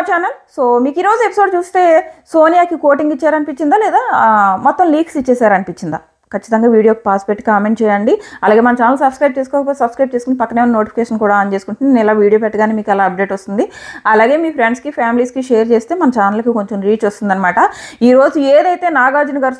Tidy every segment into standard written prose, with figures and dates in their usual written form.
Our channel. So మీకు ఈరోజు episode చూస్తే సోనియాకి కోటింగ్ ఇచ్చారనిపించిందా లేదా మొత్తం లీక్స్ ఇచ్చేసారనిపించిందా? ఖచ్చితంగా వీడియోకి పాస్ పెట్టి కామెంట్ చేయండి. అలాగే మన ఛానల్ సబ్స్క్రైబ్ చేసుకోకపోతే సబ్స్క్రైబ్ చేసుకుని పక్కనే ఉన్న నోటిఫికేషన్ కూడా ఆన్ చేసుకుంటే నేను ఇలా వీడియో పెట్టగానే మీకు అలా అప్డేట్ వస్తుంది. అలాగే మీ ఫ్రెండ్స్కి ఫ్యామిలీస్కి షేర్ చేస్తే మన ఛానల్కి కొంచెం రీచ్ వస్తుందన్నమాట. ఈరోజు ఏదైతే నాగార్జున గారు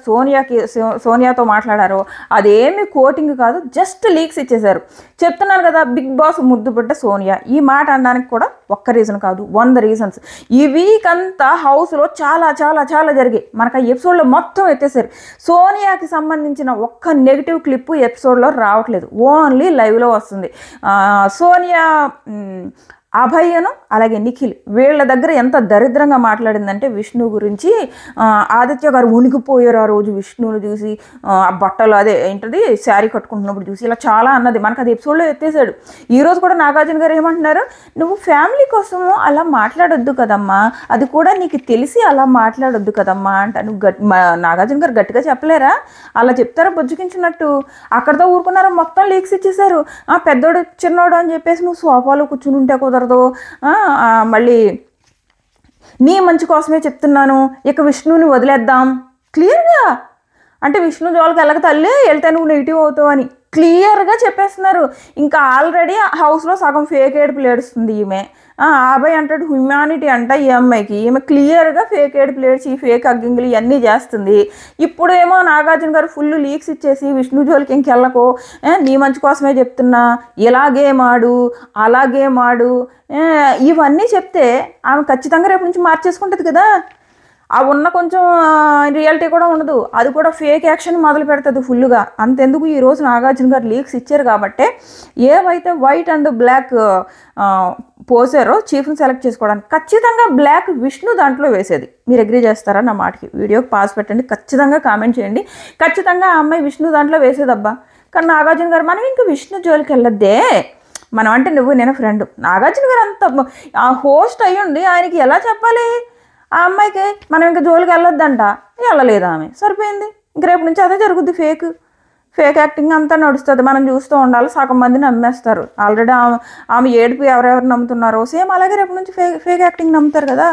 సోనియాతో మాట్లాడారో అదేమి కోటింగ్ కాదు, జస్ట్ లీక్స్ ఇచ్చేశారు. చెప్తున్నాను కదా, బిగ్ బాస్ ముద్దుబిడ్డ సోనియా. ఈ మాట అనడానికి కూడా ఒక్క రీజన్ కాదు, 100 రీజన్స్. ఈ వీక్ అంతా హౌస్లో చాలా చాలా చాలా జరిగాయి. మనకు ఆ ఎపిసోడ్లో మొత్తం ఎత్తేసారు. సోనియాకి సంబంధించిన ఒక్క నెగిటివ్ క్లిప్ ఎపిసోడ్లో రావట్లేదు, ఓన్లీ లైవ్లో వస్తుంది. సోనియా అభయ్యను అలాగే నిఖిల్ వీళ్ళ దగ్గర ఎంత దరిద్రంగా మాట్లాడిందంటే విష్ణు గురించి. ఆదిత్య గారు ఉనికిపోయారు ఆ రోజు విష్ణువుని చూసి, ఆ బట్టలు అదే ఏంటది శారీ కట్టుకుంటున్నప్పుడు చూసి, ఇలా చాలా అన్నది. మనకు అది ఎపిసోడ్లో ఎత్తేసాడు. ఈరోజు కూడా నాగార్జున గారు ఏమంటున్నారు, నువ్వు ఫ్యామిలీ కోసము అలా మాట్లాడొద్దు కదమ్మా, అది కూడా నీకు తెలిసి అలా మాట్లాడొద్దు కదమ్మా అంట. నువ్వు నాగార్జున గారు గట్టిగా చెప్పలేరా? అలా చెప్తారా బుజ్జుకించినట్టు? అక్కడితో ఊరుకున్నారా, మొత్తం లీక్స్ ఇచ్చేసారు. పెద్దోడు చిన్నోడు అని చెప్పేసి నువ్వు సోఫాలో కూర్చుని ఉంటే కుదరదు, మళ్ళీ నీ మంచి కోసమే చెప్తున్నాను, ఇక విష్ణుని వదిలేద్దాం క్లియర్గా. అంటే విష్ణు జోలికి వెళ్ళక తల్లి, వెళ్తే నువ్వు నెగిటివ్ అవుతావు అని క్లియర్గా చెప్పేస్తున్నారు. ఇంకా ఆల్రెడీ హౌస్లో సగం ఫేక్ ఏడుపులు ఏడుస్తుంది ఈమె. అబ్బాయి అంటాడు హ్యూమానిటీ అంట ఈ అమ్మాయికి. ఈమె క్లియర్గా ఫేక్ ఏడుపులు ఏడ్చి ఫేక్ అగ్గింగులు ఇవన్నీ చేస్తుంది. ఇప్పుడేమో నాగార్జున గారు ఫుల్ లీక్స్ ఇచ్చేసి విష్ణు జోలికి ఇంకెళ్ళకు, నీ మంచి కోసమే చెప్తున్నా, ఇలాగే మాడు అలాగే మాడు ఇవన్నీ చెప్తే ఆమె ఖచ్చితంగా రేపు నుంచి మార్చేసుకుంటుంది కదా. ఆ ఉన్న కొంచెం రియాలిటీ కూడా ఉండదు, అది కూడా ఫేక్ యాక్షన్ మొదలు పెడుతుంది ఫుల్గా. అంతెందుకు ఈరోజు నాగార్జున గారు లీక్స్ ఇచ్చారు కాబట్టి ఏవైతే వైట్ అండ్ బ్లాక్ పోసారో చీఫ్ని సెలెక్ట్ చేసుకోవడానికి, ఖచ్చితంగా బ్లాక్ విష్ణు దాంట్లో వేసేది. మీరు అగ్రీ చేస్తారా నా మాటకి? వీడియోకి పాస్ పెట్టండి, ఖచ్చితంగా కామెంట్ చేయండి. ఖచ్చితంగా ఆ అమ్మాయి విష్ణు దాంట్లో వేసేదబ్బా. కానీ నాగార్జున గారు మనం ఇంకా విష్ణు జోలికి వెళ్ళొద్దే, మనం అంటే నువ్వు నేను ఫ్రెండ్. నాగార్జున గారు అంత హోస్ట్ అయ్యుండి ఆయనకి ఎలా చెప్పాలి ఆ అమ్మాయికి మనం ఇంకా జోలికి వెళ్ళొద్దంట, వెళ్ళలేదు ఆమె, సరిపోయింది. ఇంక రేపు నుంచి అదే జరుగుద్ది, ఫేక్ యాక్టింగ్ అంతా నడుస్తుంది. మనం చూస్తూ ఉండాలి, సగం మంది నమ్మేస్తారు. ఆల్రెడీ ఆమె ఏడుపు ఎవరెవరు నమ్ముతున్నారో సేమ్ అలాగే రేపు నుంచి ఫేక్ యాక్టింగ్ నమ్ముతారు కదా.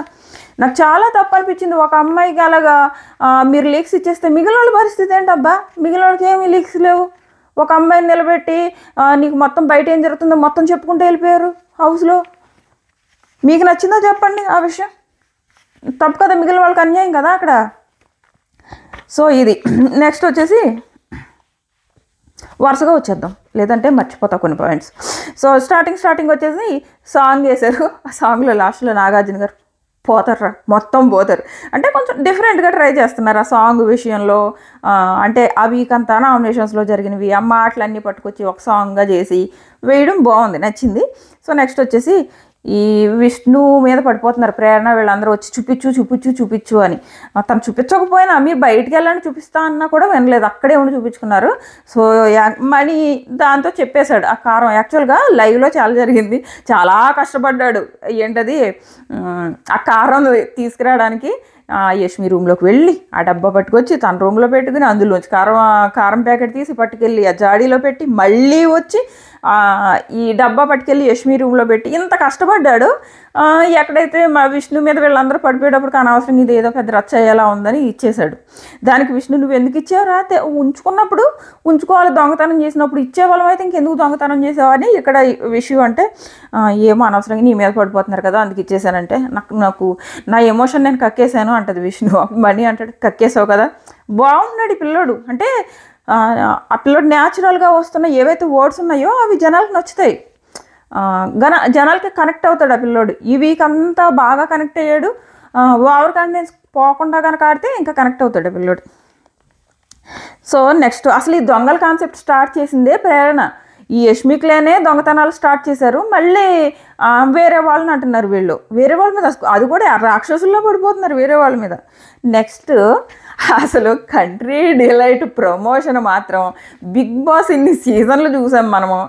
నాకు చాలా తప్పు అనిపించింది. ఒక అమ్మాయికి అలాగా మీరు లీక్స్ ఇచ్చేస్తే మిగిలిన వాళ్ళ పరిస్థితి ఏంటబ్బా? మిగిలిన వాళ్ళకి ఏమీ లీక్స్ లేవు. ఒక అమ్మాయిని నిలబెట్టి నీకు మొత్తం బయట ఏం జరుగుతుందో మొత్తం చెప్పుకుంటూ వెళ్ళిపోయారు హౌస్లో. మీకు నచ్చిందో చెప్పండి ఆ విషయం. తప్పు కదా, మిగిలిన వాళ్ళకి అన్యాయం కదా అక్కడ. సో ఇది నెక్స్ట్ వచ్చేసి వరుసగా వచ్చేద్దాం, లేదంటే మర్చిపోతా కొన్ని పాయింట్స్. సో స్టార్టింగ్ వచ్చేసి సాంగ్ వేశారు. ఆ సాంగ్లో లాస్ట్లో నాగార్జున గారు పోతారు, మొత్తం పోతారు. అంటే కొంచెం డిఫరెంట్గా ట్రై చేస్తున్నారు ఆ సాంగ్ విషయంలో. అంటే ఆ వీక్ అంతా నామినేషన్స్లో జరిగినవి ఆ మాటలన్నీ పట్టుకొచ్చి ఒక సాంగ్గా చేసి వేయడం బాగుంది, నచ్చింది. సో నెక్స్ట్ వచ్చేసి ఈ విష్ణు మీద పడిపోతున్నారు ప్రేరణ వీళ్ళందరూ వచ్చి చూపించు అని. తను చూపించకపోయినా మీరు బయటికి వెళ్ళండి చూపిస్తా అన్నా కూడా వినలేదు, అక్కడే ఉండి చూపించుకున్నారు. సో మణి దాంతో చెప్పేశాడు ఆ కారం. యాక్చువల్గా లైవ్లో చాలా జరిగింది, చాలా కష్టపడ్డాడు. ఏంటది ఆ కారం తీసుకురావడానికి యష్మి రూమ్లోకి వెళ్ళి ఆ డబ్బా పట్టుకొచ్చి తన రూమ్లో పెట్టుకుని అందులోంచి కారం ప్యాకెట్ తీసి పట్టుకెళ్ళి ఆ జాడీలో పెట్టి మళ్ళీ వచ్చి ఈ డబ్బా పట్టుకెళ్ళి యష్మి రూమ్లో పెట్టి ఇంత కష్టపడ్డాడు. ఎక్కడైతే మా విష్ణు మీద వీళ్ళందరూ పడిపోయేటప్పుడు అనవసరంగా ఇది ఏదో పెద్ద రచ్చ అయ్యేలా ఉందని ఇచ్చేశాడు. దానికి విష్ణు నువ్వు ఎందుకు ఇచ్చావురా? ఉంచుకున్నప్పుడు ఉంచుకోవాలి, దొంగతనం చేసినప్పుడు ఇచ్చేవాళ్ళం అయితే ఇంకెందుకు దొంగతనం చేసావని ఇక్కడ విషయం. అంటే ఏమో అనవసరంగా నీ మీద పడిపోతున్నారు కదా అందుకు ఇచ్చేసానంటే నాకు నా ఎమోషన్ నేను కక్కేసాను అంటది విష్ణు. మణి అంటాడు కక్కేసావు కదా. బాగున్నాడు ఈ పిల్లోడు. అంటే ఆ పిల్లోడు న్యాచురల్గా వస్తున్న ఏవైతే వర్డ్స్ ఉన్నాయో అవి జనాలకు నచ్చుతాయి, జనాలకి కనెక్ట్ అవుతాడు ఆ పిల్లోడు. ఈ వీక్ అంతా బాగా కనెక్ట్ అయ్యాడు. ఓవర్ కాన్ఫిడెన్స్ పోకుండా కనుక ఆడితే ఇంకా కనెక్ట్ అవుతాడు ఆ పిల్లోడు. సో నెక్స్ట్ అసలు ఈ దొంగల కాన్సెప్ట్ స్టార్ట్ చేసిందే ప్రేరణ. ఈ యష్మిక్లేనే దొంగతనాలు స్టార్ట్ చేశారు. మళ్ళీ వేరే వాళ్ళని అంటున్నారు వీళ్ళు, వేరే వాళ్ళ మీద, అది కూడా రాక్షసుల్లో పడిపోతున్నారు వేరే వాళ్ళ మీద. నెక్స్ట్ అసలు కంట్రీ డిలైట్ ప్రమోషన్ మాత్రం బిగ్ బాస్ ఇన్ని సీజన్లు చూసాం మనము,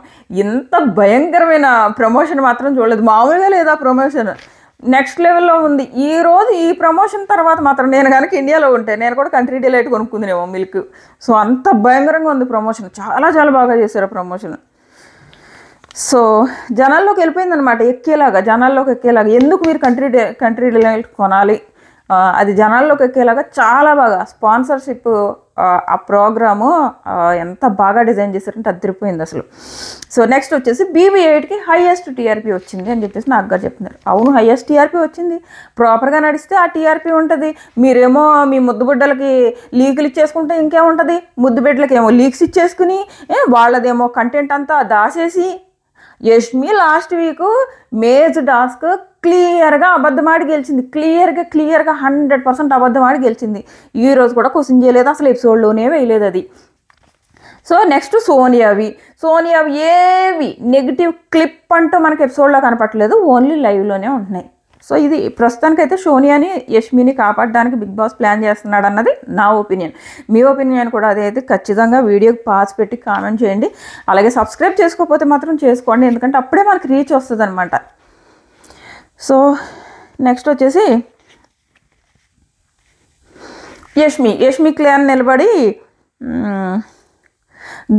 ఇంత భయంకరమైన ప్రమోషన్ మాత్రం చూడలేదు. మామూలుగా లేదా ప్రమోషన్, నెక్స్ట్ లెవెల్లో ఉంది. ఈరోజు ఈ ప్రమోషన్ తర్వాత మాత్రం నేను కనుక ఇండియాలో ఉంటే నేను కూడా కంట్రీ డిలైట్ కొనుక్కుందినేమో మిల్క్. సో అంత భయంకరంగా ఉంది ప్రమోషన్, చాలా చాలా బాగా చేశారు ప్రమోషన్. సో జనాల్లోకి వెళ్ళిపోయిందనమాట, జనాల్లోకి ఎక్కేలాగా ఎందుకు మీరు కంట్రీ డిలైట్ కొనాలి, అది జనాల్లోకి ఎక్కేలాగా చాలా బాగా స్పాన్సర్షిప్ ఆ ప్రోగ్రాము ఎంత బాగా డిజైన్ చేశారంటే అదిరిపోయింది అసలు. సో నెక్స్ట్ వచ్చేసి BB8కి హైయెస్ట్ టీఆర్పీ వచ్చింది అని చెప్పేసి నాకు గారు చెప్తున్నారు. అవును, హైయెస్ట్ టీఆర్పీ వచ్చింది. ప్రాపర్గా నడిస్తే ఆ టీఆర్పీ ఉంటుంది. మీరేమో మీ ముద్దు బిడ్డలకి లీకులు ఇచ్చేసుకుంటే ఇంకేముంటుంది, ముద్దు బిడ్డలకి ఏమో లీక్స్ ఇచ్చేసుకుని వాళ్ళదేమో కంటెంట్ అంతా దాసేసి. Yashmi last week maze task క్లియర్గా అబద్ధమాడి గెలిచింది, క్లియర్గా 100% అబద్ధమాడి గెలిచింది. ఈరోజు కూడా క్వశ్చన్ చేయలేదు, అసలు ఎపిసోడ్లోనే వేయలేదు అది. సో నెక్స్ట్ సోనియావి ఏవి నెగిటివ్ క్లిప్ అంటూ మనకి ఎపిసోడ్లో కనపట్లేదు, ఓన్లీ లైవ్లోనే ఉంటున్నాయి. సో ఇది ప్రస్తుతానికైతే సోనియాని యష్మిని కాపాడడానికి బిగ్ బాస్ ప్లాన్ చేస్తున్నాడు అన్నది నా ఒపీనియన్. మీ ఒపీనియన్ కూడా అదైతే ఖచ్చితంగా వీడియోకి పాస్ పెట్టి కామెంట్ చేయండి. అలాగే సబ్స్క్రైబ్ చేసుకోకపోతే మాత్రం చేసుకోండి, ఎందుకంటే అప్పుడే మనకి రీచ్ వస్తుంది అనమాట. సో నెక్స్ట్ వచ్చేసి యష్మి క్లాన్ నిలబడి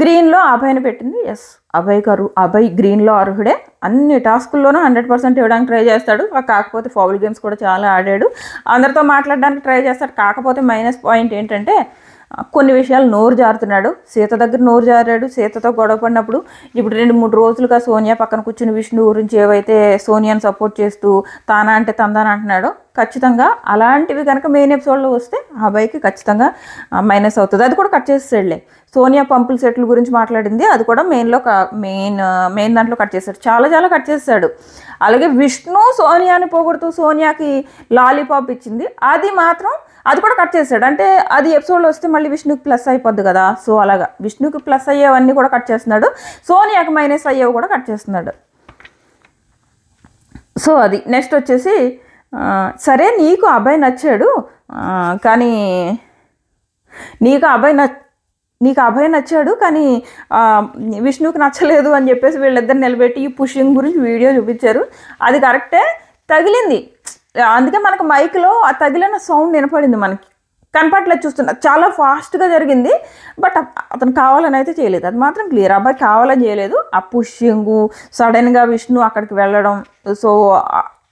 గ్రీన్లో అభయ్ని పెట్టింది. ఎస్, అభయ్ గ్రీన్లో అర్హుడే. అన్ని టాస్కుల్లోనూ 100% ఇవ్వడానికి ట్రై చేస్తాడు. కాకపోతే ఫౌల్ గేమ్స్ కూడా చాలా ఆడాడు, అందరితో మాట్లాడడానికి ట్రై చేస్తాడు. కాకపోతే మైనస్ పాయింట్ ఏంటంటే కొన్ని విషయాలు నోరు జారుతున్నాడు. సీత దగ్గర నోరు జారాడు, సీతతో గొడవ పడినప్పుడు. ఇప్పుడు 2-3 రోజులుగా సోనియా పక్కన కూర్చుని విష్ణు గురించి ఏవైతే సోనియాని సపోర్ట్ చేస్తూ తానా అంటే తందాన అంటున్నాడో, ఖచ్చితంగా అలాంటివి కనుక మెయిన్ ఎపిసోడ్లో వస్తే అబ్బాయికి ఖచ్చితంగా మైనస్ అవుతుంది. అది కూడా కట్ చేసేసాడులే. సోనియా పంపుల సెట్ల గురించి మాట్లాడింది, అది కూడా మెయిన్ దాంట్లో కట్ చేశాడు. చాలా కట్ చేశాడు. అలాగే విష్ణు సోనియాని పోగొడుతూ సోనియాకి లాలీపాప్ ఇచ్చింది, అది కూడా కట్ చేశాడు. అంటే అది ఎపిసోడ్లో వస్తే మళ్ళీ విష్ణుకి ప్లస్ అయిపోద్ది కదా. సో అలాగా విష్ణుకి ప్లస్ అయ్యేవన్నీ కూడా కట్ చేస్తున్నాడు, సోనియాకి మైనస్ అయ్యేవి కూడా కట్ చేస్తున్నాడు. సో అది నెక్స్ట్ వచ్చేసి సరే నీకు అబ్బాయి నచ్చాడు, కానీ నీకు అబ్బాయి నచ్చాడు కానీ విష్ణుకి నచ్చలేదు అని చెప్పేసి వీళ్ళిద్దరు నిలబెట్టి ఈ పుషింగ్ గురించి వీడియో చూపించారు. అది కరెక్టే, తగిలింది. అందుకే మనకు మైక్లో ఆ తగిలిన సౌండ్ వినపడింది, మనకి కనపట్లేదు చూస్తున్నా. చాలా ఫాస్ట్గా జరిగింది, బట్ అతను కావాలని అయితే చేయలేదు, అది మాత్రం క్లియర్. అబ్బాయి కావాలని చేయలేదు. ఆ పుషింగు సడన్గా విష్ణు అక్కడికి వెళ్ళడం, సో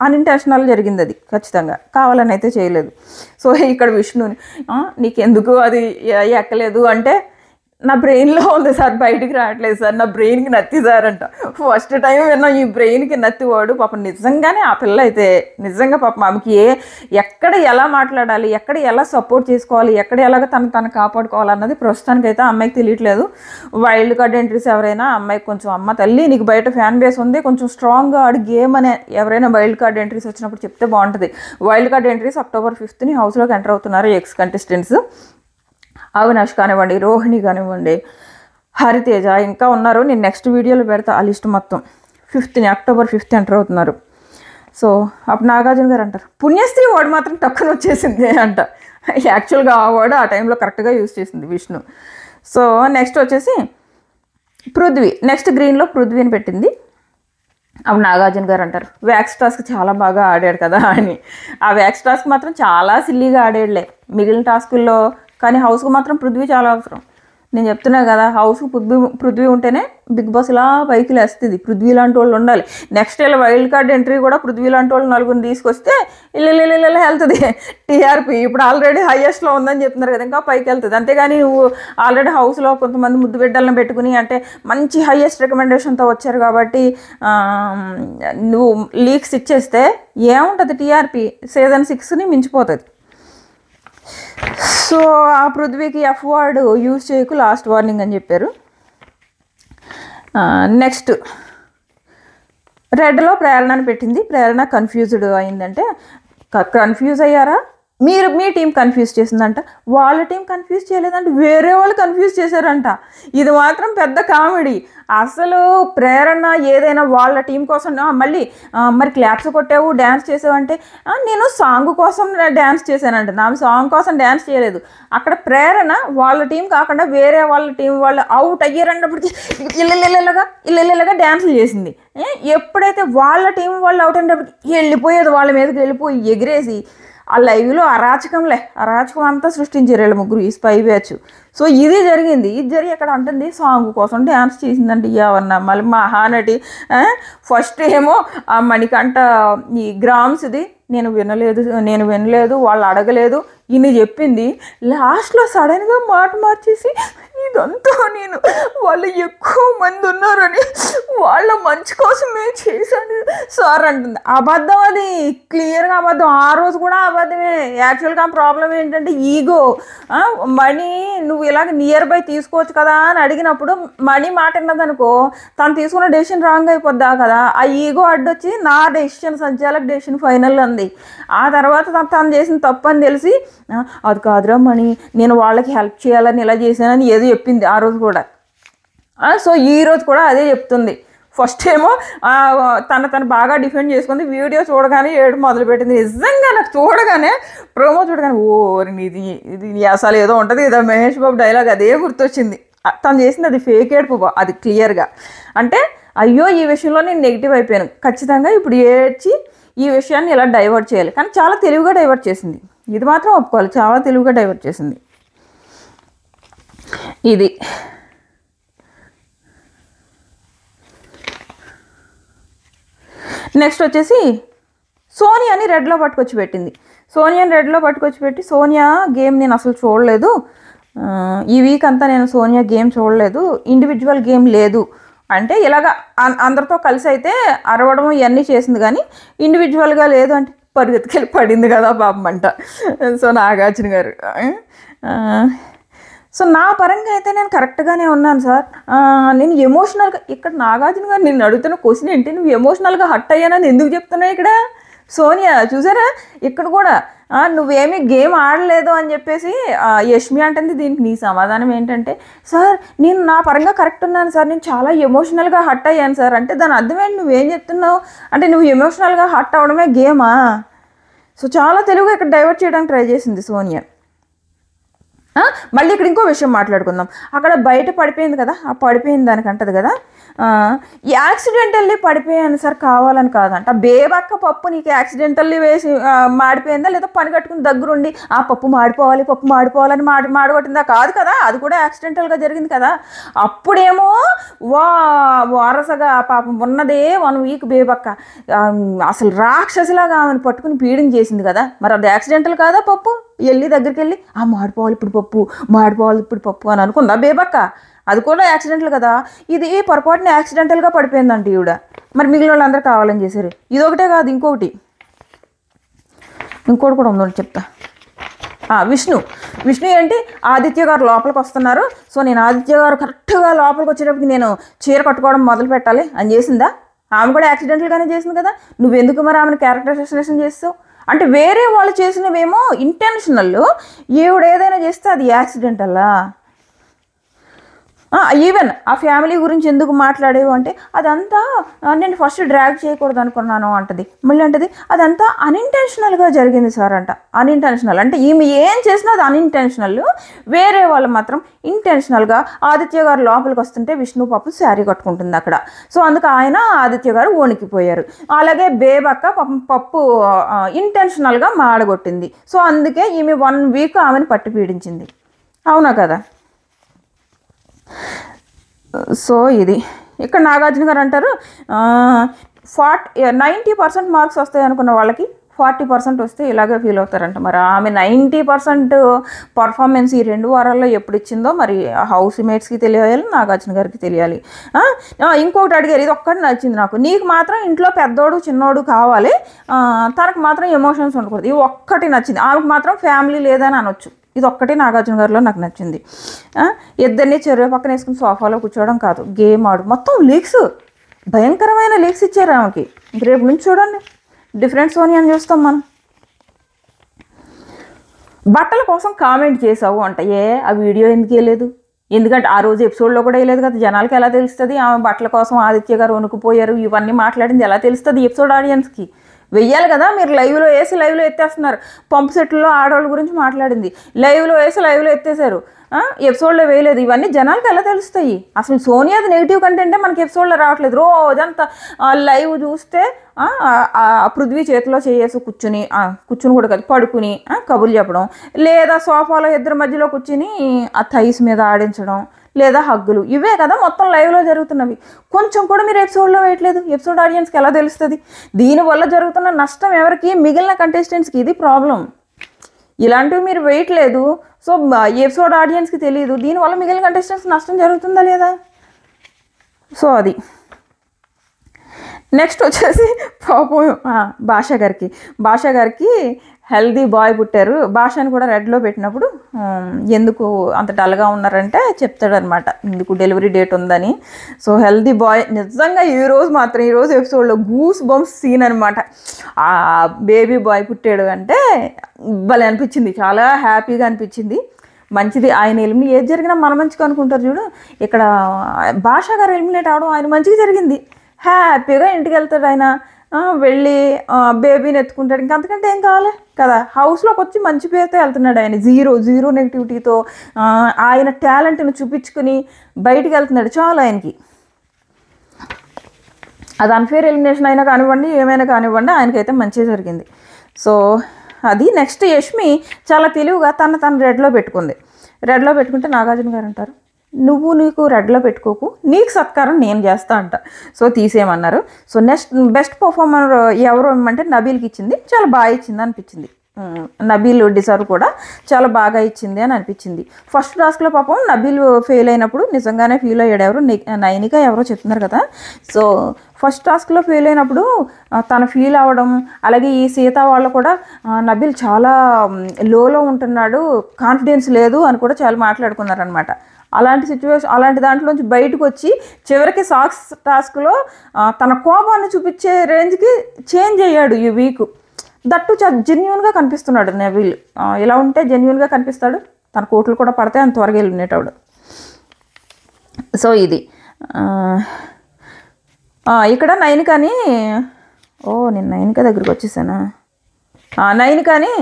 అన్ఇంటెన్షనల్ జరిగింది, అది ఖచ్చితంగా కావాలని అయితే చేయలేదు. సో ఇక్కడ విష్ణుని నీకెందుకు అది ఎక్కలేదు అంటే, నా బ్రెయిన్లో ఉంది సార్, బయటికి రావట్లేదు సార్, నా బ్రెయిన్కి నత్తి సార్ అంట. ఫస్ట్ టైం విన్నా ఈ బ్రెయిన్కి నత్తివాడు. పాపం నిజంగానే ఆ పిల్ల అయితే నిజంగా పాపం ఆమెకి ఎక్కడ ఎలా మాట్లాడాలి, ఎక్కడ ఎలా సపోర్ట్ చేసుకోవాలి, ఎక్కడ ఎలాగ తను కాపాడుకోవాలన్నది ప్రస్తుతానికైతే ఆ అమ్మాయికి తెలియట్లేదు. వైల్డ్ కార్డ్ ఎంట్రీస్ ఎవరైనా అమ్మాయికి కొంచెం అమ్మ తల్లి నీకు బయట ఫ్యాన్ బేస్ ఉంది, కొంచెం స్ట్రాంగ్గా ఆడి గేమ్ అనే ఎవరైనా వైల్డ్ కార్డ్ ఎంట్రీస్ వచ్చినప్పుడు చెప్తే బాగుంటుంది. Wild card entries October 5th హౌస్లోకి ఎంటర్ అవుతున్నారు ఎక్స్ కంటెస్టెంట్స్. అవినాష్ కానివ్వండి, రోహిణి కానివ్వండి, హరితేజ ఇంకా ఉన్నారు. నేను నెక్స్ట్ వీడియోలో పెడతా ఆ లిస్ట్ మొత్తం. October 5th ఎంటర్ అవుతున్నారు. సో అప్పుడు నాగార్జున గారు అంటారు పుణ్యస్త్రీ వర్డ్ మాత్రం టక్కున వచ్చేసింది అంట. యాక్చువల్గా ఆ వర్డ్ ఆ టైంలో కరెక్ట్గా యూజ్ చేసింది విష్ణు. సో నెక్స్ట్ వచ్చేసి పృథ్వీ, నెక్స్ట్ గ్రీన్లో పృథ్వీని పెట్టింది. అప్పుడు నాగార్జున గారు అంటారు వ్యాక్స్ టాస్క్ చాలా బాగా ఆడాడు కదా అని. ఆ వ్యాక్స్ టాస్క్ మాత్రం చాలా సిల్లీగా ఆడాడులే మిగిలిన టాస్కుల్లో, కానీ హౌస్కు మాత్రం పృథ్వీ చాలా అవసరం. నేను చెప్తున్నా కదా, హౌస్కు పృథ్వీ ఉంటేనే బిగ్ బాస్ ఇలా పైకి లేస్తుంది. పృథ్వీ లాంటి వాళ్ళు ఉండాలి. నెక్స్ట్ ఇలా వైల్డ్ కార్డ్ ఎంట్రీ కూడా పృథ్వీ లాంటి వాళ్ళు 4 తీసుకొస్తే ఇల్లు వెళ్తుంది టీఆర్పీ. ఇప్పుడు ఆల్రెడీ హైయెస్ట్లో ఉందని చెప్తున్నారు కదా, ఇంకా పైకి వెళ్తుంది. అంతేగాని నువ్వు ఆల్రెడీ హౌస్లో కొంతమంది ముద్దు బిడ్డలను పెట్టుకుని అంటే మంచి హైయెస్ట్ రికమెండేషన్తో వచ్చారు కాబట్టి నువ్వు లీక్స్ ఇచ్చేస్తే ఏముంటుంది, టీఆర్పీ Season 6ని మించిపోతుంది. సో ఆ పృథ్వీకి F వర్డ్ యూజ్ చేయకు, లాస్ట్ వార్నింగ్ అని చెప్పారు. నెక్స్ట్ రెడ్లో ప్రేరణని పెట్టింది. ప్రేరణ కన్ఫ్యూజ్డ్ అయిందంటే, కన్ఫ్యూజ్ అయ్యారా మీరు, మీ టీం కన్ఫ్యూజ్ చేసిందంట, వాళ్ళ టీం కన్ఫ్యూజ్ చేయలేదంటే వేరే వాళ్ళు కన్ఫ్యూజ్ చేశారంట. ఇది మాత్రం పెద్ద కామెడీ. అసలు ప్రేరణ ఏదైనా వాళ్ళ టీం కోసం మరి క్లాప్స్ కొట్టావు, డ్యాన్స్ చేసావంటే నేను సాంగ్ కోసం డ్యాన్స్ చేశానంట. నా సాంగ్ కోసం డ్యాన్స్ చేయలేదు. అక్కడ ప్రేరణ వాళ్ళ టీం కాకుండా వేరే వాళ్ళ టీం వాళ్ళు అవుట్ అయ్యారన్నప్పటికీ ఇల్లగా డ్యాన్సులు చేసింది. ఎప్పుడైతే వాళ్ళ టీం వాళ్ళు అవుట్ అయినప్పటికీ వెళ్ళిపోయేది, వాళ్ళ మీదకి వెళ్ళిపోయి ఎగిరేసి ఆ లైవ్లో అరాచకం అంతా సృష్టించారు వీళ్ళ ముగ్గురు, ఈ స్పై బ్యాచ్. సో ఇది జరిగింది. ఇది జరిగి ఇక్కడ అంటుంది సాంగ్ కోసం డ్యాన్స్ చేసిందండి ఎవరన్నా. మళ్ళీ మహానటి ఫస్ట్ ఏమో ఆ మణికంఠ ఈ గ్రామ్స్ది నేను వినలేదు వాళ్ళు అడగలేదు ఇన్ని చెప్పింది. లాస్ట్లో సడన్గా మాట మార్చేసి ఇదంతా నేను వాళ్ళు ఎక్కువ మంది ఉన్నారని వాళ్ళ మంచి కోసమే చేశాను సార్ అంటుంది. అబద్ధం, అది క్లియర్గా అబద్ధం. ఆ రోజు కూడా అబద్ధమే. యాక్చువల్గా ప్రాబ్లం ఏంటంటే ఈగో. మనీ నువ్వు ఇలాగ నియర్ బై తీసుకోవచ్చు కదా అని అడిగినప్పుడు మనీ మాట విన్నదనుకో తను తీసుకున్న డెసిషన్ రాంగ్ అయిపోద్దా కదా. ఆ ఈగో అడ్డొచ్చి నా డెసిషన్ సంచాలక డెసిషన్ ఫైనల్ అంది. ఆ తర్వాత తను చేసిన తప్పు అని తెలిసి అది కాదురా మనీ నేను వాళ్ళకి హెల్ప్ చేయాలని ఇలా చేశానని ఏదో చెప్పింది ఆ రోజు కూడా. సో ఈ రోజు కూడా అదే చెప్తుంది. ఫస్ట్ ఏమో తను బాగా డిఫెండ్ చేసుకుంది. వీడియో చూడగానే ఏడు మొదలుపెట్టింది. నిజంగా నాకు చూడగానే ప్రోమో చూడగానే ఇది అసలు ఏదో ఉంటుంది ఏదో మహేష్ బాబు డైలాగ్ అదే గుర్తొచ్చింది. తను చేసింది అది ఫేక్ ఏడుపు, అది క్లియర్గా. అంటే అయ్యో ఈ విషయంలో నేను నెగిటివ్ అయిపోయాను, ఖచ్చితంగా ఇప్పుడు ఏడ్చి ఈ విషయాన్ని ఇలా డైవర్ట్ చేయాలి. కానీ చాలా తెలివిగా డైవర్ట్ చేసింది. ఇది మాత్రం ఒప్పుకోవాలి, చాలా తెలివిగా డైవర్ట్ చేసింది. ఇది నెక్స్ట్ వచ్చేసి సోనియాని రెడ్లో పట్టుకొచ్చి పెట్టింది. సోనియాని రెడ్లో పట్టుకొచ్చి పెట్టి సోనియా గేమ్ నేను అసలు చూడలేదు, ఈ వీక్ అంతా నేను సోనియా గేమ్ చూడలేదు, ఇండివిజువల్ గేమ్ లేదు అంటే ఇలాగ అందరితో కలిసి అయితే అరవడం ఇవన్నీ చేసింది కానీ ఇండివిజువల్గా లేదు అంటే పరిగెత్తుకెళ్ళి పడింది కదా పాపం అంట. సో నాగార్జున గారు సో నా పరంగా అయితే నేను కరెక్ట్గానే ఉన్నాను సార్. నేను ఎమోషనల్గా ఇక్కడ నాగార్జున గారు నేను అడుగుతున్న క్వశ్చన్ ఏంటి, నువ్వు ఎమోషనల్గా హట్ అయ్యానని ఎందుకు చెప్తున్నావు ఇక్కడ సోనియా? చూసారా ఇక్కడ కూడా నువ్వేమీ గేమ్ ఆడలేదు అని చెప్పేసి యష్మి అంటుంది. దీనికి నీ సమాధానం ఏంటంటే సార్ నేను నా పరంగా కరెక్ట్ ఉన్నాను సార్, నేను చాలా ఎమోషనల్గా హట్ అయ్యాను సార్. అంటే దాని అర్థం ఏంటి, నువ్వేం చెప్తున్నావు అంటే నువ్వు ఎమోషనల్గా హట్ అవ్వడమే గేమా? సో చాలా తెలుగుగా ఇక్కడ డైవర్ట్ చేయడానికి ట్రై చేసింది సోనియా. మళ్ళీ ఇక్కడ ఇంకో విషయం మాట్లాడుకుందాం. అక్కడ బయట పడిపోయింది కదా, ఆ పడిపోయింది దానికి అంటది కదా యాక్సిడెంటల్లీ పడిపోయాను సార్ కావాలని కాదంట. బేబక్క పప్పు నీకు యాక్సిడెంటల్లీ వేసి మాడిపోయిందా లేదా పని కట్టుకుని దగ్గరుండి ఆ పప్పు మాడిపోవాలని మాడగొట్టిందా? కాదు కదా, అది కూడా యాక్సిడెంటల్గా జరిగింది కదా. అప్పుడేమో వరసగా పాపం ఉన్నదే 1 వీక్ బేబక్క అసలు రాక్షసిలాగా ఆమెను పట్టుకుని పీడింగ్ చేసింది కదా. మరి అది యాక్సిడెంటల్ కాదా? పప్పు దగ్గరికి వెళ్ళి మాడిపోవాలి ఇప్పుడు పప్పు అని అనుకుందా బేబక్క? అది కూడా యాక్సిడెంటల్ కదా. ఇది పొరపాటున యాక్సిడెంటల్గా పడిపోయిందంట ఈవిడ. మరి మిగిలిన వాళ్ళందరూ కావాలని చేశారు. ఇదొకటే కాదు, ఇంకోటి కూడా ఉందని చెప్తా. విష్ణు ఏంటి ఆదిత్య గారు లోపలికి వస్తున్నారు, సో నేను ఆదిత్య గారు కరెక్ట్గా లోపలికి వచ్చేటప్పటికి నేను చీర కట్టుకోవడం మొదలు పెట్టాలి అని చేసిందా? ఆమె కూడా యాక్సిడెంటల్గానే చేసింది కదా. నువ్వెందుకు మరి ఆమెను క్యారెక్టర్ అసోసియేషన్ చేస్తావు? అంటే వేరే వాళ్ళు చేసినవేమో ఇంటెన్షనల్, ఈవిడ ఏదైనా చేస్తే అది యాక్సిడెంటల్లా? ఈవెన్ ఆ ఫ్యామిలీ గురించి ఎందుకు మాట్లాడేవు అంటే అదంతా నేను ఫస్ట్ డ్రాగ్ చేయకూడదు అనుకున్నాను అంటది. మళ్ళీ అంటది అదంతా అన్ఇంటెన్షనల్గా జరిగింది సార్ అంట. అన్ఇంటెన్షనల్ అంటే ఈమె ఏం చేసినా అది అన్ఇంటెన్షనల్, వేరే వాళ్ళు మాత్రం ఇంటెన్షనల్గా. ఆదిత్య గారు లోపలికి వస్తుంటే విష్ణు పాపం శారీ కట్టుకుంటుంది అక్కడ. సో అందుకు ఆయన ఆదిత్య గారు వణికిపోయారు. అలాగే బేబక్క పప్పు ఇంటెన్షనల్గా మాడగొట్టింది. సో అందుకే ఈమె 1 వీక్ ఆమెను పట్టి పీడించింది. అవునా కదా? సో ఇది ఇక్కడ నాగార్జున గారు అంటారు 90% మార్క్స్ వస్తాయి అనుకున్న వాళ్ళకి 40% వస్తే ఇలాగే ఫీల్ అవుతారంట. మరి ఆమె 90% పర్ఫార్మెన్స్ ఈ 2 వారాల్లో ఎప్పుడు ఇచ్చిందో మరి హౌస్ మేట్స్కి తెలియాలి, నాగార్జున గారికి తెలియాలి. ఇంకొకటి అడిగారు, ఇది ఒక్కటి నచ్చింది నాకు, నీకు మాత్రం ఇంట్లో పెద్దోడు చిన్నోడు కావాలి, తనకు మాత్రం ఎమోషన్స్ ఉండకూడదు. ఇది ఒక్కటి నచ్చింది. ఆమెకు మాత్రం ఫ్యామిలీ లేదని అనొచ్చు. ఇది ఒక్కటే నాగార్జున గారిలో నాకు నచ్చింది. ఇద్దరిని చెరువు పక్కన వేసుకుని సోఫాలో కూర్చోవడం కాదు, గేమ్ ఆడు. మొత్తం లీక్స్, భయంకరమైన లీక్స్ ఇచ్చారు ఆమెకి. రేపు నుంచి చూడండి డిఫరెంట్ సోనియాని చూస్తాం మనం. బట్టల కోసం కామెంట్ చేసావు అంట. ఆ వీడియో ఎందుకు వేయలేదు? ఎందుకంటే ఆ రోజు ఎపిసోడ్లో కూడా వేయలేదు కదా. జనాలకి ఎలా తెలుస్తుంది ఆమె బట్టల కోసం ఆదిత్య గారు వణుకుపోయారు ఇవన్నీ మాట్లాడింది ఎలా తెలుస్తుంది ఎపిసోడ్ ఆడియన్స్కి? వెయ్యాలి కదా. మీరు లైవ్లో వేసి లైవ్లో ఎత్తేస్తున్నారు. పంపు సెట్లో ఆడవాళ్ళ గురించి మాట్లాడింది, లైవ్లో వేసి లైవ్లో ఎత్తేసారు. ఎపిసోడ్లో వేయలేదు. ఇవన్నీ జనాలకు ఎలా తెలుస్తాయి? అసలు సోనియాది నెగిటివ్ కంటెంటే మనకి ఎపిసోడ్లో రావట్లేదు. రోజంతా లైవ్ చూస్తే పృథ్వీ చేతిలో చేసి కూర్చుని కూడా కాదు పడుకుని కబుర్లు చెప్పడం, లేదా సోఫాలో ఇద్దరి మధ్యలో కూర్చుని ఆ థైస్ మీద ఆడించడం, లేదా హగ్గులు, ఇవే కదా మొత్తం లైవ్లో జరుగుతున్నవి. కొంచెం కూడా మీరు ఎపిసోడ్లో వేయట్లేదు. ఎపిసోడ్ ఆడియన్స్కి ఎలా తెలుస్తుంది? దీనివల్ల జరుగుతున్న నష్టం ఎవరికి? మిగిలిన కంటెస్టెంట్స్కి. ఇది ప్రాబ్లం. ఇలాంటివి మీరు వేయట్లేదు, సో ఎపిసోడ్ ఆడియన్స్కి తెలియదు. దీనివల్ల మిగిలిన కంటెస్టెంట్స్ నష్టం జరుగుతుందా లేదా? సో అది. నెక్స్ట్ వచ్చేసి పాపం భాషా గారికి హెల్దీ బాయ్ పుట్టారు. భాషను కూడా రెడ్లో పెట్టినప్పుడు ఎందుకు అంత డల్గా ఉన్నారంటే చెప్తాడనమాట, ఎందుకు డెలివరీ డేట్ ఉందని. సో హెల్దీ బాయ్ నిజంగా ఈరోజు ఎపిసోడ్లో గూస్ బంప్స్ సీన్ అనమాట. ఆ బేబీ బాయ్ పుట్టాడు అంటే భలే అనిపించింది, చాలా హ్యాపీగా అనిపించింది. మంచిది. ఆయన ఏది జరిగినా మన మంచిగా అనుకుంటారు చూడు. ఇక్కడ భాషా గారు ఎలిమినేట్ అవడం ఆయన మంచిగా జరిగింది. హ్యాపీగా ఇంటికి వెళ్తాడు ఆయన, వెళ్ళి బేబీని ఎత్తుకుంటాడు. ఇంకా అంతకంటే ఏం కావాలి కదా? హౌస్లోకి వచ్చి మంచి పేరుతో వెళ్తున్నాడు ఆయన, జీరో నెగిటివిటీతో ఆయన టాలెంట్ని చూపించుకుని బయటికి వెళ్తున్నాడు. చాలు ఆయనకి. అది అన్ఫేర్ ఎలిమినేషన్ అయినా కానివ్వండి, ఏమైనా కానివ్వండి, ఆయనకైతే మంచిగా జరిగింది. సో అది. నెక్స్ట్ యష్మి చాలా తెలివిగా తను రెడ్లో పెట్టుకుంది. రెడ్లో పెట్టుకుంటే నాగార్జున గారు అంటారు, నీకు రెడ్లో పెట్టుకోకు, నీకు సత్కారం నేను చేస్తా అంట. సో తీసేయమన్నారు. సో నెక్స్ట్ బెస్ట్ పర్ఫార్మర్ ఎవరు అంటే నబీల్కి ఇచ్చింది. చాలా బాగా ఇచ్చింది అనిపించింది. నబీల్ డిసర్వ్ కూడా చాలా బాగా ఇచ్చింది అని అనిపించింది. ఫస్ట్ టాస్క్లో పాపం నబీల్ ఫెయిల్ అయినప్పుడు నిజంగానే ఫీల్ అయ్యాడు. ఎవరు నైనిక ఎవరో చెప్తున్నారు కదా. సో ఫస్ట్ టాస్క్లో ఫెయిల్ అయినప్పుడు తను ఫీల్ అవ్వడం, అలాగే ఈ సీత వాళ్ళు కూడా నబీల్ చాలా లోలో ఉంటున్నాడు, కాన్ఫిడెన్స్ లేదు అని కూడా చాలా మాట్లాడుకున్నారనమాట. అలాంటి దాంట్లోంచి బయటకు వచ్చి చివరికి సాక్స్ టాస్క్లో తన కోపాన్ని చూపించే రేంజ్కి చేంజ్ అయ్యాడు ఈ వీక్. దట్టు జెన్యున్గా కనిపిస్తున్నాడు నబీల్. ఇలా ఉంటే జెన్యున్గా కనిపిస్తాడు. తన కోట్లు కూడా పడితే అంత త్వరగా ఎలిమినేట్ అవడు. సో ఇది. ఇక్కడ నైనికాని నేను నైనిక దగ్గరికి వచ్చేసానా? నైనికాని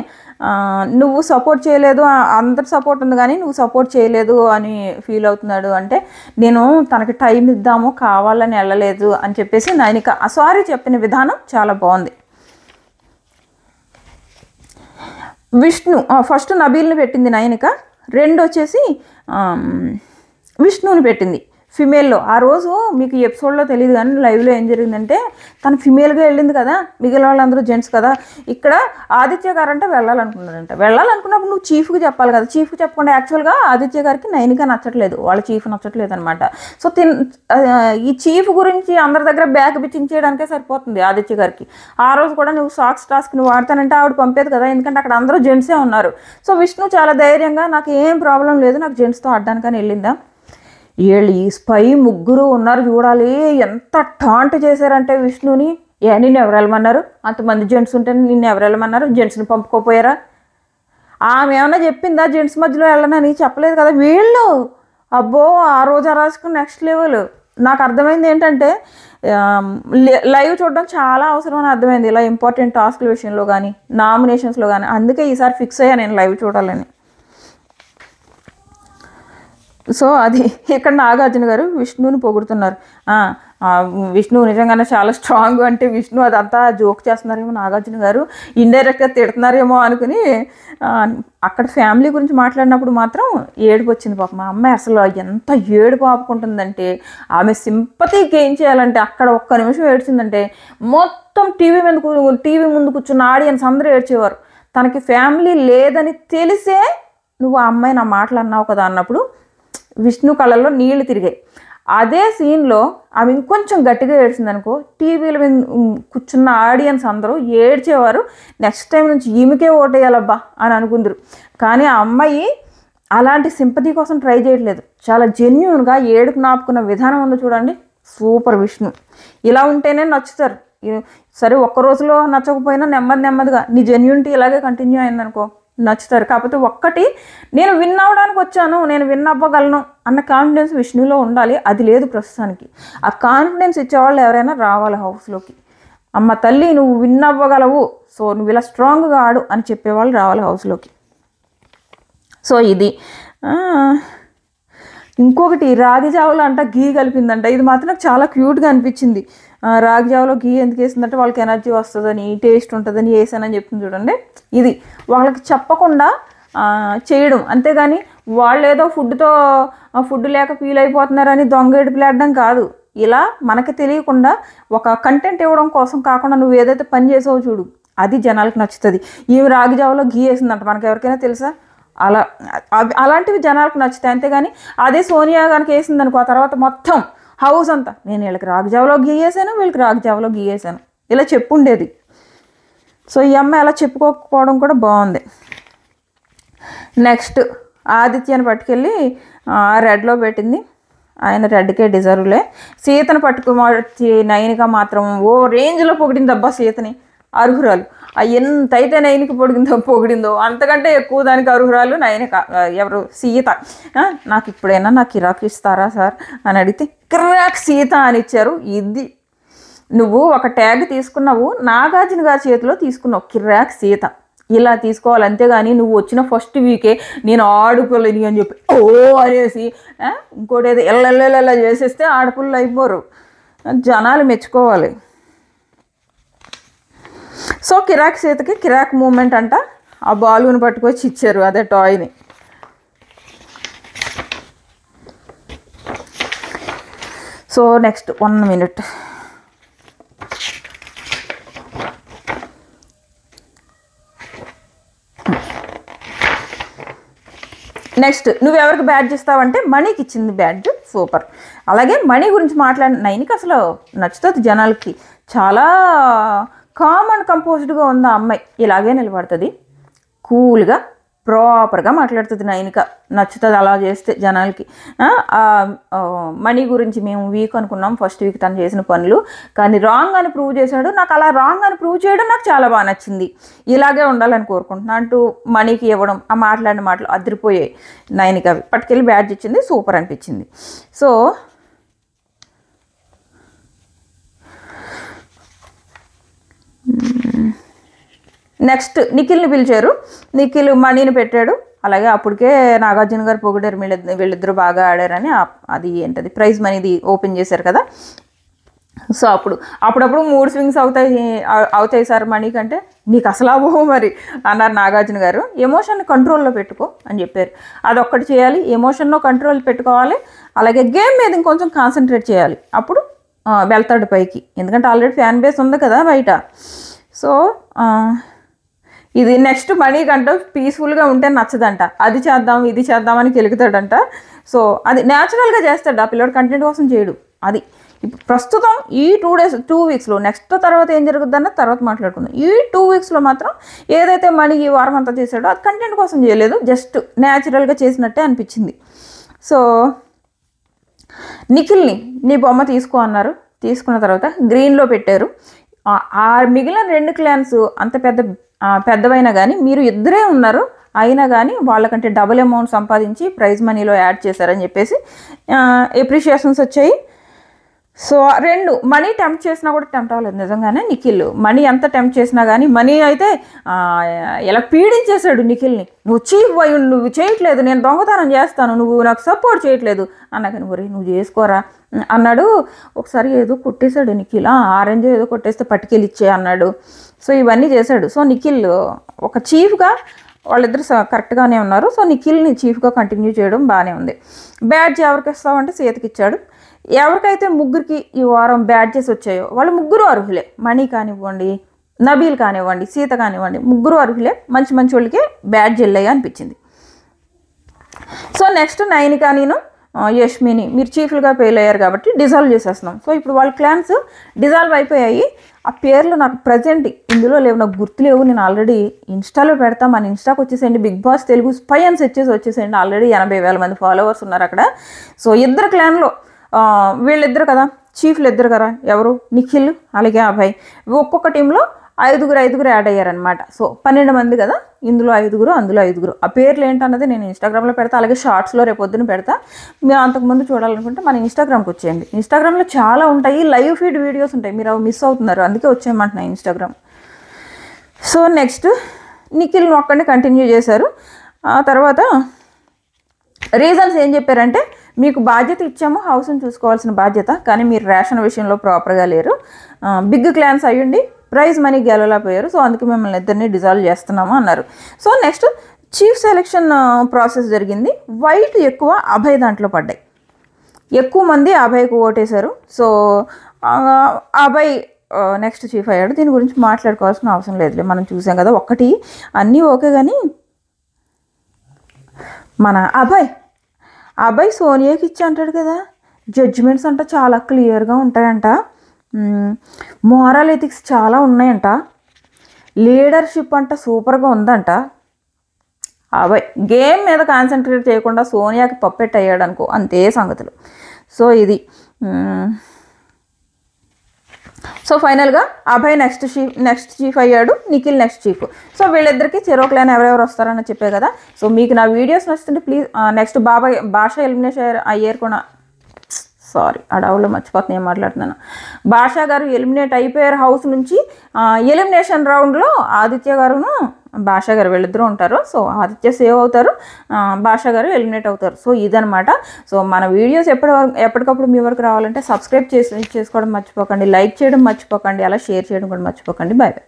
నువ్వు సపోర్ట్ చేయలేదు, అందరి సపోర్ట్ ఉంది కానీ నువ్వు సపోర్ట్ చేయలేదు అని ఫీల్ అవుతున్నాడు అంటే, నేను తనకి టైం ఇద్దాము కావాలని వెళ్ళలేదు అని చెప్పేసి నైనిక సారీ చెప్పిన విధానం చాలా బాగుంది. విష్ణు ఫస్ట్ నబీల్ని పెట్టింది నైనిక, రెండు వచ్చేసి విష్ణుని పెట్టింది ఫిమేల్లో. ఆ రోజు మీకు ఎపిసోడ్లో తెలియదు కానీ లైవ్లో ఏం జరిగిందంటే, తను ఫిమేల్గా వెళ్ళింది కదా, మిగిలిన వాళ్ళందరూ జెంట్స్ కదా. ఇక్కడ ఆదిత్య గారు అంటే వెళ్ళాలనుకున్నప్పుడు నువ్వు చీఫ్కి చెప్పాలి కదా. చీఫ్కి చెప్పకుండా యాక్చువల్గా ఆదిత్య గారికి నైనిక నచ్చట్లేదు, వాళ్ళ చీఫ్ నచ్చట్లేదు అనమాట. సో ఈ చీఫ్ గురించి అందరి దగ్గర బ్యాక్ బిచ్చించేయడానికే సరిపోతుంది ఆదిత్య గారికి. ఆ రోజు కూడా నువ్వు సాక్స్ టాస్క్ని వాడతానంటే ఆవిడ పంపేది కదా, ఎందుకంటే అక్కడ అందరూ జెంట్సే ఉన్నారు. సో విష్ణు చాలా ధైర్యంగా నాకు ఏం ప్రాబ్లం లేదు, నాకు జెంట్స్తో ఆడడానికని వెళ్ళిందా. వీళ్ళు ఈ స్పై ముగ్గురు ఉన్నారు చూడాలి, ఎంత టాంట్ చేశారంటే విష్ణుని. నిన్ను ఎవరు వెళ్ళమన్నారు? అంతమంది జెంట్స్ ఉంటే నిన్ను ఎవరు వెళ్ళమన్నారు? జెంట్స్ని పంపుకోపోయారా? ఆమె ఏమన్నా చెప్పిందా జెంట్స్ మధ్యలో వెళ్ళనని? చెప్పలేదు కదా. వీళ్ళు అబ్బో ఆ రోజు రాసుకుని నెక్స్ట్ లెవెల్. నాకు అర్థమైంది ఏంటంటే, లైవ్ చూడడం చాలా అవసరం అని అర్థమైంది, ఇలా ఇంపార్టెంట్ టాస్క్ల విషయంలో కానీ నామినేషన్స్లో కానీ. అందుకే ఈసారి ఫిక్స్ అయ్యా నేను లైవ్ చూడాలని. సో అది. ఇక్కడ నాగార్జున గారు విష్ణుని పొగుడుతున్నారు. విష్ణు నిజంగానే చాలా స్ట్రాంగ్ అంటే విష్ణు అదంతా జోక్ చేస్తున్నారేమో, నాగార్జున గారు ఇండైరెక్ట్గా తిడుతున్నారేమో అనుకుని అక్కడ ఫ్యామిలీ గురించి మాట్లాడినప్పుడు మాత్రం ఏడుపు వచ్చింది పాపం. మా అమ్మాయి అసలు ఎంత ఏడుపు ఆపుకుంటుందంటే, ఆమె సింపతి గెయిన్ చేయాలంటే అక్కడ ఒక్క నిమిషం ఏడ్చిందంటే మొత్తం టీవీ ముందు కూర్చున్న ఆడియన్స్ అందరూ ఏడ్చేవారు. తనకి ఫ్యామిలీ లేదని తెలిసే నువ్వు ఆ అమ్మాయి నా మాటలు అన్నావు కదా అన్నప్పుడు విష్ణు కళ్ళల్లో నీళ్లు తిరిగాయి. అదే సీన్లో ఆమె ఇంకొంచెం గట్టిగా ఏడ్చింది అనుకో, టీవీల మీద కూర్చున్న ఆడియన్స్ అందరూ ఏడ్చేవారు. నెక్స్ట్ టైం నుంచి ఈమెకే ఓటేయాలబ్బా అని అనుకుందరు. కానీ ఆ అమ్మాయి అలాంటి సింపతి కోసం ట్రై చేయట్లేదు, చాలా జెన్యున్గా ఏడుపు నాపుకున్న విధానం ఉందో చూడండి. సూపర్ విష్ణు. ఇలా ఉంటేనే నచ్చుతారు. సరే ఒక్క రోజులో నచ్చకపోయినా నెమ్మదిగా నీ జెన్యూనిటీ ఇలాగే కంటిన్యూ అయిందనుకో నచ్చుతారు. కాకపోతే ఒక్కటి, నేను విన్ అవ్వడానికి వచ్చాను, నేను విన్ అవ్వగలను అన్న కాన్ఫిడెన్స్ విష్ణులో ఉండాలి. అది లేదు ప్రస్తుతానికి. ఆ కాన్ఫిడెన్స్ ఇచ్చేవాళ్ళు ఎవరైనా రావాలి హౌస్లోకి. అమ్మ తల్లి నువ్వు విన్ అవ్వగలవు, సో నువ్వు ఇలా స్ట్రాంగ్గా ఆడు అని చెప్పేవాళ్ళు రావాలి హౌస్లోకి. సో ఇది. ఇంకొకటి రాగి జావలో అంట గీ కలిపిందంట. ఇది మాత్రం నాకు చాలా క్యూట్గా అనిపించింది. రాగి జావలో గీ ఎందుకు వేసిందంటే వాళ్ళకి ఎనర్జీ వస్తుందని, టేస్ట్ ఉంటుందని వేసానని చెప్తుంది చూడండి. ఇది వాళ్ళకి చెప్పకుండా చేయడం, అంతేగాని వాళ్ళు ఏదో ఫుడ్ లేక ఫీల్ అయిపోతున్నారని దొంగ ఏడుపులేడడం కాదు. ఇలా మనకి తెలియకుండా ఒక కంటెంట్ ఇవ్వడం కోసం కాకుండా నువ్వు ఏదైతే పని చేసావో చూడు, అది జనాలకు నచ్చుతుంది. ఈ రాగి జావలో గీ వేసిందంట, మనకు ఎవరికైనా తెలుసా? అలాంటివి జనాలకు నచ్చుతాయి. అంతేగాని అదే సోనియా కనుక వేసిందనుకో, ఆ తర్వాత మొత్తం హౌస్ అంతా నేను వీళ్ళకి రాగి జావలో గీ వేసాను, వీళ్ళకి రాగి జావలో గీ వేసాను ఇలా చెప్పుండేది. సో ఈ అమ్మాయి అలా చెప్పుకోకపోవడం కూడా బాగుంది. నెక్స్ట్ ఆదిత్యని పట్టుకెళ్ళి రెడ్లో పెట్టింది. ఆయన రెడ్కే డిజర్వ్లే. సీతను పట్టుకుని నయనిక మాత్రం ఓ రేంజ్లో పొగిడింది. అబ్బా సీతని అర్హురాలు. ఎంతైతే నయనికి పొగిడిందో అంతకంటే ఎక్కువ దానికి అర్హురాలు నయనిక. ఎవరు? సీత. నాకు ఇప్పుడైనా నాకు కిరాక్ ఇస్తారా సార్ అని అడిగితే కిరాక్ సీత అని ఇచ్చారు. ఇది నువ్వు ఒక ట్యాగ్ తీసుకున్నావు, నాగార్జున గారి చేతిలో తీసుకున్నావు, కిరాక్ సీత. ఇలా తీసుకోవాలి. అంతేగాని నువ్వు వచ్చిన ఫస్ట్ వీకే నేను ఆడపిల్లని అని చెప్పి ఓ అనేసి ఇంకోటి ఏదో ఎల్లెల్లెల్లా చేసేస్తే ఆడపిల్లలు అయిపోరు, జనాలు మెచ్చుకోవాలి. సో కిరాక్ సీతకి కిరాక్ మూమెంట్ అంట. ఆ బాలుని పట్టుకొచ్చి ఇచ్చారు, అదే టాయ్ని. So next 1 minute. నెక్స్ట్ నువ్వెవరికి బ్యాడ్జ్ ఇస్తావంటే మణికి ఇచ్చింది బ్యాడ్జ్, సూపర్. అలాగే మణి గురించి మాట్లాడిన నయనికి అసలు నచ్చుతుంది జనాలకి. చాలా కామ్ అండ్ కంపోజ్డ్గా ఉంది ఆ అమ్మాయి. ఇలాగే నిలబడుతుంది, కూల్గా ప్రాపర్గా మాట్లాడుతుంది నయనిక. నచ్చుతుంది అలా చేస్తే జనాలకి. మణి గురించి మేము వీక్ అనుకున్నాం, ఫస్ట్ వీక్ తను చేసిన పనులు, కానీ రాంగ్ అని ప్రూవ్ చేశాడు. నాకు అలా రాంగ్ అని ప్రూవ్ చేయడం నాకు చాలా బాగా నచ్చింది. ఇలాగే ఉండాలని కోరుకుంటున్నాను అంటూ మణికి ఇవ్వడం, ఆ మాట్లాడిన మాటలు అదిరిపోయాయి. నయనిక పట్టుకెళ్ళి బ్యాడ్జ్ ఇచ్చింది, సూపర్ అనిపించింది. సో నెక్స్ట్ నిఖిల్ని పిలిచారు. నిఖిల్ మణిని పెట్టాడు. అలాగే అప్పటికే నాగార్జున గారు పొగిడారు, వీళ్ళిద్దరూ బాగా ఆడారని. అది ఏంటది ప్రైజ్ మనీది ఓపెన్ చేశారు కదా. సో అప్పుడప్పుడు మూడ్ స్వింగ్స్ అవుతాయి సార్ మనీ కంటే, నీకు అసలు అవ్వవు మరి అన్నారు నాగార్జున గారు. ఎమోషన్ని కంట్రోల్లో పెట్టుకో అని చెప్పారు. అదొక్కటి చేయాలి, ఎమోషన్లో కంట్రోల్ పెట్టుకోవాలి. అలాగే గేమ్ మీద ఇంకొంచెం కాన్సన్ట్రేట్ చేయాలి, అప్పుడు వెళ్తాడు పైకి. ఎందుకంటే ఆల్రెడీ ఫ్యాన్ బేస్ ఉంది కదా బయట. సో ఇది నెక్స్ట్ మనీ కంటే పీస్ఫుల్గా ఉంటే నచ్చదంట. అది చేద్దాం ఇది చేద్దామని కెలుగుతాడంట. సో అది న్యాచురల్గా చేస్తాడు, ఆ పిల్లడు కంటెంట్ కోసం చేయడు. అది ఇప్పుడు ప్రస్తుతం ఈ 2 వీక్స్లో, నెక్స్ట్ తర్వాత ఏం జరుగుతుందన్న తర్వాత మాట్లాడుకుందాం. ఈ 2 వీక్స్లో మాత్రం ఏదైతే మనీ ఈ వారం అంతా చేశాడో అది కంటెంట్ కోసం చేయలేదు, జస్ట్ న్యాచురల్గా చేసినట్టే అనిపించింది. సో నిఖిల్ని నీ బొమ్మ తీసుకో అన్నారు. తీసుకున్న తర్వాత గ్రీన్లో పెట్టారు. ఆ మిగిలిన 2 క్లాన్స్ అంత పెద్దవైనా కానీ మీరు ఇద్దరే ఉన్నారు, అయినా కానీ వాళ్ళకంటే డబుల్ అమౌంట్ సంపాదించి ప్రైజ్ మనీలో యాడ్ చేశారని చెప్పేసి ఎప్రిషియేషన్స్ వచ్చాయి. సో 2 మనీ టెంప్ట్ చేసినా కూడా టెంప్ట్ అవ్వలేదు నిజంగానే నిఖిల్. మనీ ఎంత టెంప్ట్ చేసినా కానీ మనీ అయితే ఎలా పీడించేశాడు నిఖిల్ని. నువ్వు చేయట్లేదు, నేను దొంగతనం చేస్తాను, నువ్వు నాకు సపోర్ట్ చేయట్లేదు అన్నా కానీ నువ్వు చేసుకోరా అన్నాడు. ఒకసారి ఏదో కొట్టేశాడు నిఖిల్, ఆరెంజ్ ఏదో కొట్టేస్తే పట్టుకెళ్ళి ఇచ్చే అన్నాడు. సో ఇవన్నీ చేశాడు. సో నిఖిల్ ఒక చీఫ్గా వాళ్ళిద్దరు కరెక్ట్గానే ఉన్నారు. సో నిఖిల్ని చీఫ్గా కంటిన్యూ చేయడం బాగానే ఉంది. బ్యాడ్జ్ ఎవరికి ఇస్తామంటే సీతకి ఇచ్చాడు. ఎవరికైతే ముగ్గురికి ఈ వారం బ్యాడ్జెస్ వచ్చాయో వాళ్ళు ముగ్గురు అర్హులే. మణి కానివ్వండి, నబీల్ కానివ్వండి, సీత కానివ్వండి, ముగ్గురు అర్హులే. మంచి మంచి వాళ్ళకి బ్యాడ్జ్ వెళ్ళాయి అనిపించింది. సో నెక్స్ట్ నయనిక నేను యష్మిని మీరు చీఫ్లుగా ఫెయిల్ అయ్యారు కాబట్టి డిజాల్వ్ చేసేస్తున్నాం. సో ఇప్పుడు వాళ్ళ క్లాన్స్ డిజాల్వ్ అయిపోయాయి. ఆ పేర్లు నాకు ప్రజెంట్ ఇందులో లేవు, నాకు గుర్తులేవు. నేను ఆల్రెడీ ఇన్స్టాలో పెడతా, మన ఇన్స్టాకి వచ్చేసేయండి, బిగ్ బాస్ తెలుగు స్పై అని సెర్చ్ చేసి వచ్చేసేయండి. ఆల్రెడీ 80,000 మంది ఫాలోవర్స్ ఉన్నారు అక్కడ. సో ఇద్దరు క్లాన్లో వీళ్ళిద్దరు కదా చీఫ్లు, ఇద్దరు కదా, ఎవరు నిఖిల్ అలాగే అభయ్. ఒక్కొక్క టీంలో 5 యాడ్ అయ్యారనమాట. సో 12 మంది కదా, ఇందులో 5 అందులో 5. ఆ పేర్లు ఏంటన్నది నేను ఇన్స్టాగ్రామ్లో పెడతా, అలాగే షార్ట్స్లో రేపొద్దున పెడతా. మీరు అంతకుముందు చూడాలనుకుంటే మన ఇన్స్టాగ్రామ్కి వచ్చేయండి. ఇన్స్టాగ్రామ్లో చాలా ఉంటాయి, లైవ్ ఫీడ్ వీడియోస్ ఉంటాయి, మీరు అవి మిస్ అవుతున్నారు, అందుకే వచ్చేయమంటున్నాను ఇన్స్టాగ్రామ్. సో నెక్స్ట్ నిఖిల్ ఒక్కడిని కంటిన్యూ చేశారు. ఆ తర్వాత రీజన్స్ ఏం చెప్పారంటే, మీకు బాధ్యత ఇచ్చాము, హౌస్ని చూసుకోవాల్సిన బాధ్యత, కానీ మీరు రేషన్ విషయంలో ప్రాపర్గా లేరు, బిగ్ క్లాన్స్ అయ్యండి, ప్రైజ్ మనీ గెలవలేకపోయారు, సో అందుకే మిమ్మల్ని ఇద్దరిని డిజాల్వ్ చేస్తున్నాము అన్నారు. So next chief selection process జరిగింది. వైట్ ఎక్కువ అభయ్ దాంట్లో పడ్డాయి, ఎక్కువ మంది అభయ్కి ఓటేశారు. సో అభయ్ నెక్స్ట్ చీఫ్ అయ్యాడు. దీని గురించి మాట్లాడుకోవాల్సిన అవసరం లేదులే, మనం చూసాం కదా. ఒక్కటి అన్నీ ఓకే, కానీ మన అభయ్ సోనియాకి ఇచ్చి అంటాడు కదా, జడ్జిమెంట్స్ అంట చాలా క్లియర్గా ఉంటాయంట, మోరల్ ఎథిక్స్ చాలా ఉన్నాయంట, లీడర్షిప్ అంట సూపర్గా ఉందంట. అభయ్ గేమ్ మీద కాన్సన్ట్రేట్ చేయకుండా సోనియాకి పప్పెట్ అయ్యాడు అనుకో, అంతే సంగతులు. సో ఇది సో ఫైనల్గా అభయ్ నెక్స్ట్ చీఫ్ అయ్యాడు, నిఖిల్ నెక్స్ట్ చీఫ్. సో వీళ్ళిద్దరికి చెరో క్లాన్ ఎవరెవరు వస్తారని చెప్పే కదా. సో మీకు నా వీడియోస్ నచ్చుతుంటే ప్లీజ్ నెక్స్ట్ భాష ఎలిమినేషన్ అయ్యారు కూడా, సారీ అడవులో మర్చిపోతున్నా ఏం మాట్లాడుతున్నాను. భాషా గారు ఎలిమినేట్ అయిపోయారు హౌస్ నుంచి. ఎలిమినేషన్ రౌండ్లో ఆదిత్య గారును భాషా గారు వీళ్ళిద్దరూ ఉంటారు. సో ఆదిత్య సేవ్ అవుతారు, భాషా గారు ఎలిమినేట్ అవుతారు. సో ఇదనమాట. సో మన వీడియోస్ ఎప్పటికప్పుడు మీ వరకు రావాలంటే సబ్స్క్రైబ్ చేసుకోవడం మర్చిపోకండి, లైక్ చేయడం మర్చిపోకండి, అలా షేర్ చేయడం కూడా మర్చిపోకండి. Bye bye.